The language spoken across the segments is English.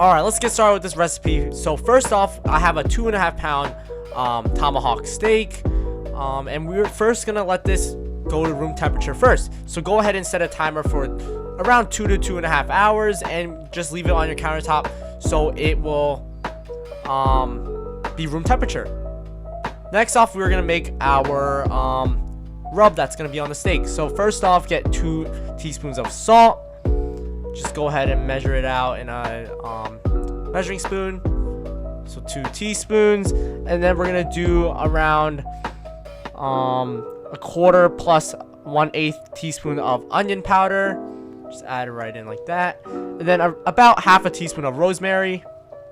Alright, let's get started with this recipe. So first off, I have a 2.5 pound tomahawk steak, and we're first gonna let this go to room temperature first. So go ahead and set a timer for around 2 to 2.5 hours and just leave it on your countertop so it will be room temperature. Next off, we're gonna make our rub that's gonna be on the steak. So first off, get 2 teaspoons of salt. Just go ahead and measure it out in a measuring spoon. So 2 teaspoons, and then we're gonna do around a quarter plus 1/8 teaspoon of onion powder. Just add it right in like that, and then about half a teaspoon of rosemary,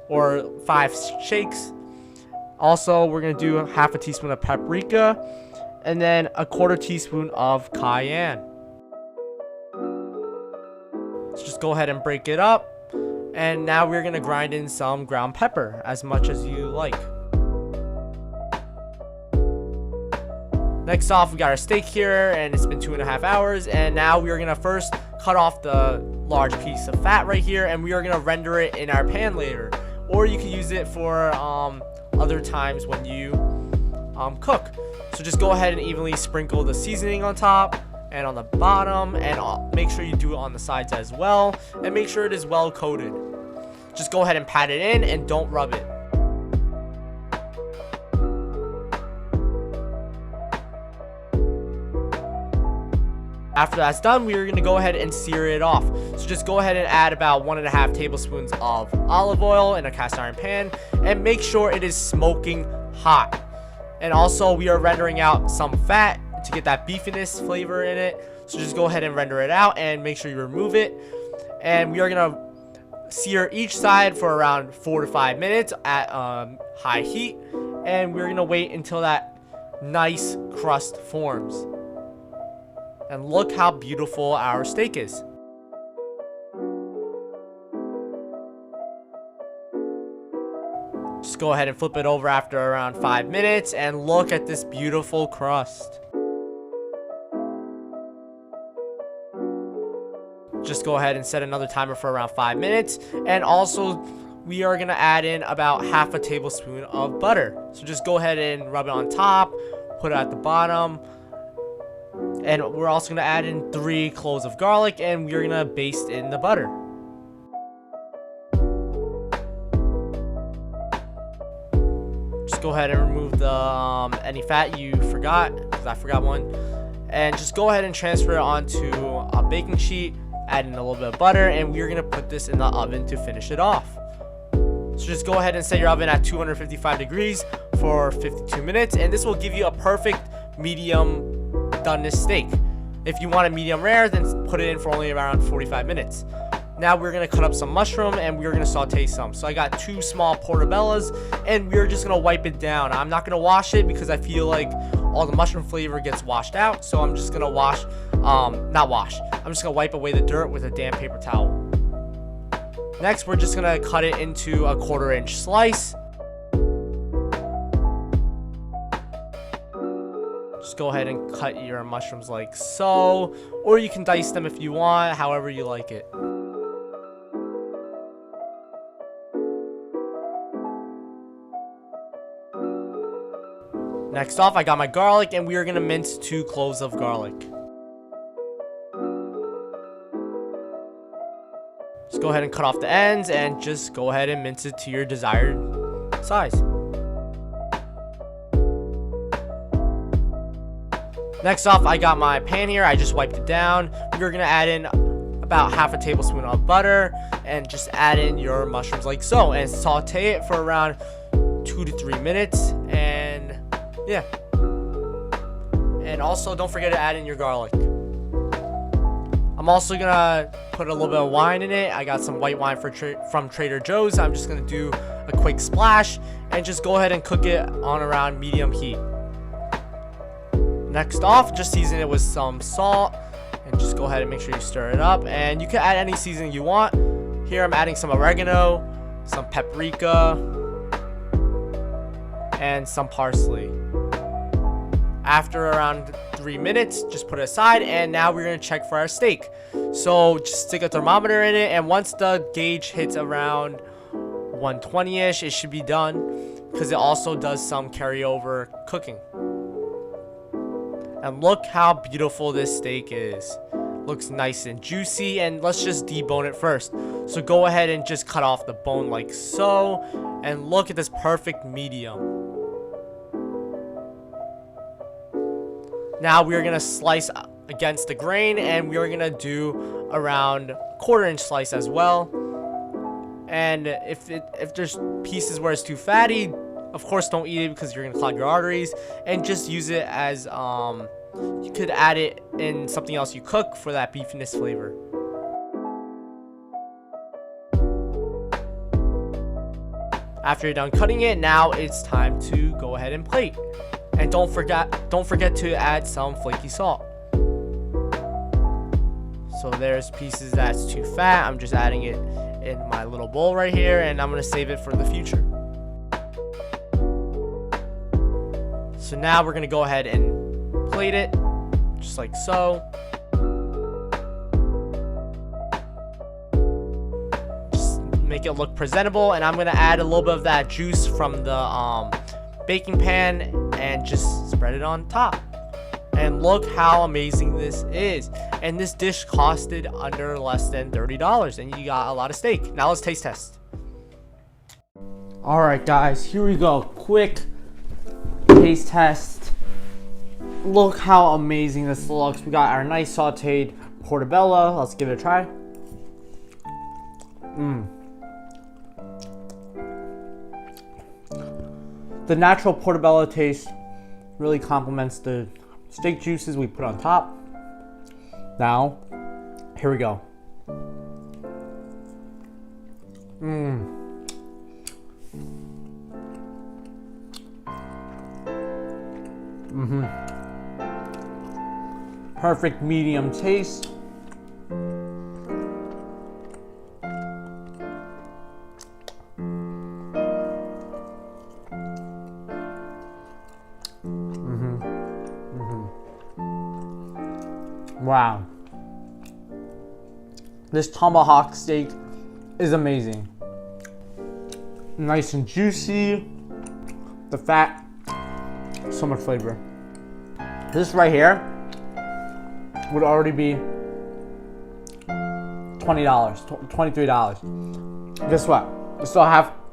or 5 shakes. Also, we're gonna do half a teaspoon of paprika, and then a quarter teaspoon of cayenne. So just go ahead and break it up, and now we're gonna grind in some ground pepper, as much as you like. Next off, we got our steak here, and it's been 2.5 hours, and now we are gonna first cut off the large piece of fat right here, and we are gonna render it in our pan later, or you can use it for other times when you cook. So just go ahead and evenly sprinkle the seasoning on top and on the bottom, and make sure you do it on the sides as well, and make sure it is well coated. Just go ahead and pat it in and don't rub it. After that's done, we are going to go ahead and sear it off. So just go ahead and add about 1.5 tablespoons of olive oil in a cast iron pan, and make sure it is smoking hot. And also, we are rendering out some fat to get that beefiness flavor in it. So just go ahead and render it out and make sure you remove it. And we are going to sear each side for around 4 to 5 minutes at high heat, and we're going to wait until that nice crust forms. And look how beautiful our steak is. Just go ahead and flip it over after around 5 minutes, and look at this beautiful crust. Just go ahead and set another timer for around 5 minutes, and also we are gonna add in about half a tablespoon of butter. So just go ahead and rub it on top, put it at the bottom. And we're also going to add in 3 cloves of garlic, and we're going to baste in the butter. Just go ahead and remove the any fat you forgot, because I forgot one. And just go ahead and transfer it onto a baking sheet, add in a little bit of butter, and we're going to put this in the oven to finish it off. So just go ahead and set your oven at 255 degrees for 52 minutes, and this will give you a perfect medium doneness steak. If you want a medium rare, then put it in for only around 45 minutes. Now we're going to cut up some mushroom, and we're going to saute some. So I got 2 small portobellos, and we're just going to wipe it down. I'm not going to wash it because I feel like all the mushroom flavor gets washed out. So I'm just going to I'm just going to wipe away the dirt with a damp paper towel. Next, we're just going to cut it into a 1/4 inch slice. Just go ahead and cut your mushrooms like so, or you can dice them if you want, however you like it. Next off, I got my garlic, and we are going to mince 2 cloves of garlic. Just go ahead and cut off the ends, and just go ahead and mince it to your desired size. Next off, I got my pan here. I just wiped it down. We're going to add in about half a tablespoon of butter, and just add in your mushrooms like so, and saute it for around 2 to 3 minutes. And yeah. And also, don't forget to add in your garlic. I'm also going to put a little bit of wine in it. I got some white wine from Trader Joe's. I'm just going to do a quick splash, and just go ahead and cook it on around medium heat. Next off, just season it with some salt, and just go ahead and make sure you stir it up, and you can add any seasoning you want. Here I'm adding some oregano, some paprika, and some parsley. After around 3 minutes, just put it aside, and now we're going to check for our steak. So just stick a thermometer in it, and once the gauge hits around 120ish, it should be done, because it also does some carryover cooking. And look how beautiful this steak is. Looks nice and juicy, and let's just debone it first. So go ahead and just cut off the bone like so, and look at this perfect medium. Now we are gonna slice against the grain, and we are gonna do around 1/4 inch slice as well. And if there's pieces where it's too fatty, of course don't eat it because you're gonna clog your arteries, and just use it as you could add it in something else you cook for that beefiness flavor. After you're done cutting it, now it's time to go ahead and plate. And don't forget to add some flaky salt. So there's pieces that's too fat. I'm just adding it in my little bowl right here, and I'm gonna save it for the future. So now we're gonna go ahead and plate it, just like so. Just make it look presentable, and I'm gonna add a little bit of that juice from the baking pan and just spread it on top. And look how amazing this is. And this dish costed under less than $30, and you got a lot of steak. Now let's taste test. All right, guys, here we go. Quick taste test. Look how amazing this looks. We got our nice sauteed portobello. Let's give it a try. The natural portobello taste really complements the steak juices we put on top. Now, here we go. Perfect medium taste. Wow. This tomahawk steak is amazing. Nice and juicy. The fat, so much flavor. This right here would already be $20, $23. Guess what? I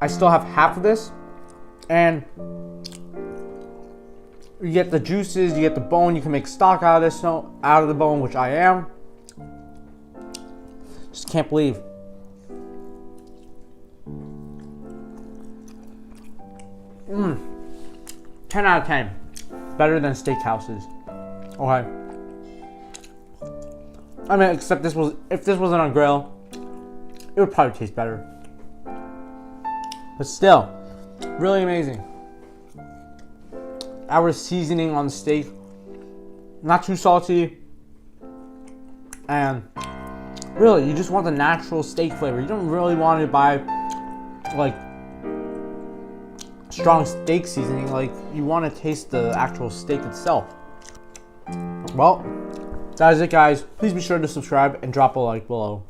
still have half of this, and you get the juices, you get the bone. You can make stock out of this, out of the bone, which I am. Just can't believe. 10 out of 10. Better than steakhouses. Okay. I mean, except if this wasn't on grill, it would probably taste better. But still, really amazing. Our seasoning on the steak, not too salty, and really, you just want the natural steak flavor. You don't really want to buy like strong steak seasoning. Like, you want to taste the actual steak itself. Well, that is it, guys. Please be sure to subscribe and drop a like below.